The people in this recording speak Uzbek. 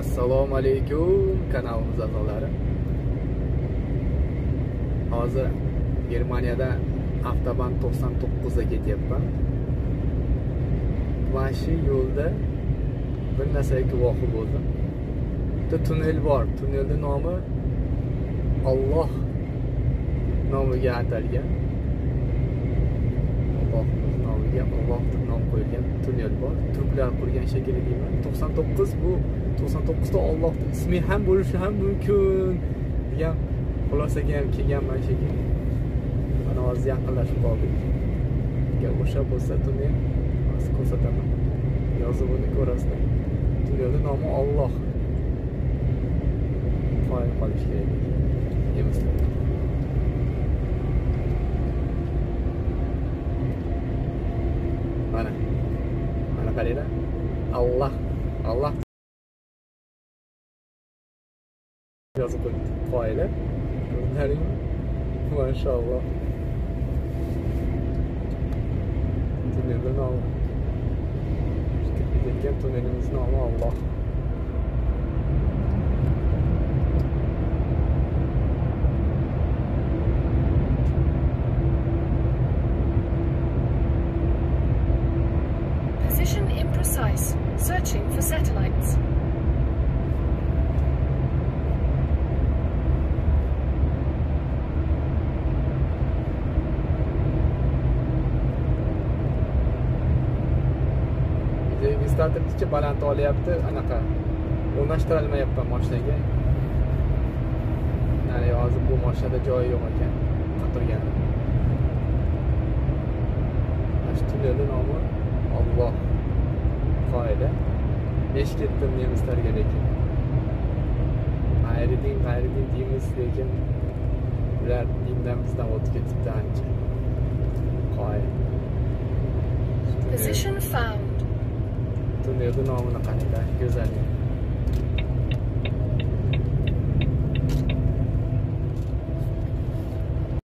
Assalomu alaykum kanalimiz a'zolari. Hozir Germaniyada avtobahn 99 ga ketyapman. Mana shu yo'lda bir narsaga guvoh bo'ldim. Bitta tunnel bor. Tunnelning nomi Alloh nomiga atalgan. Allohning nomiga Alloh deb nom qo'yilgan tunnel bor. Turklar qurgan shekilli deyman. 99 bu 99 da Allohning ismi ham bo'lishi ham mumkin degan xulosaga ham kelganman shekilli. Mana hozir yaqinlashib qoldik. Agar o'sha bo'lsa tunnel hozir ko'rsataman. Yozuvini ko'rasizlar. Tunnelning nomi Alloh. Qo'yib qolish kerak. Demaslar. Mana qaranglar. Allah yozib qo'yibdi. Qo'yinglar. Ko'rdingizmi? Mashalloh. Tunnelning nomi. Degan tunnelimiz nomi Alloh. Position imprecise. Searching for satellites. Registratorcha baland olyapti, anaqa o'rnashtirolmayapman mashinaga. Ya'ni hozir bu mashinada joyi yo'q ekan. Qatirganda. Mana shu tunnelning nomi Alloh. Qoida. Besh ketdim nemislarga lekin. Qayriding deymiz lekin ular dindan bizdan o'tib ketibdi ancha. Qoida. Position found. Tunnelning nomini qaranglar, go'zal.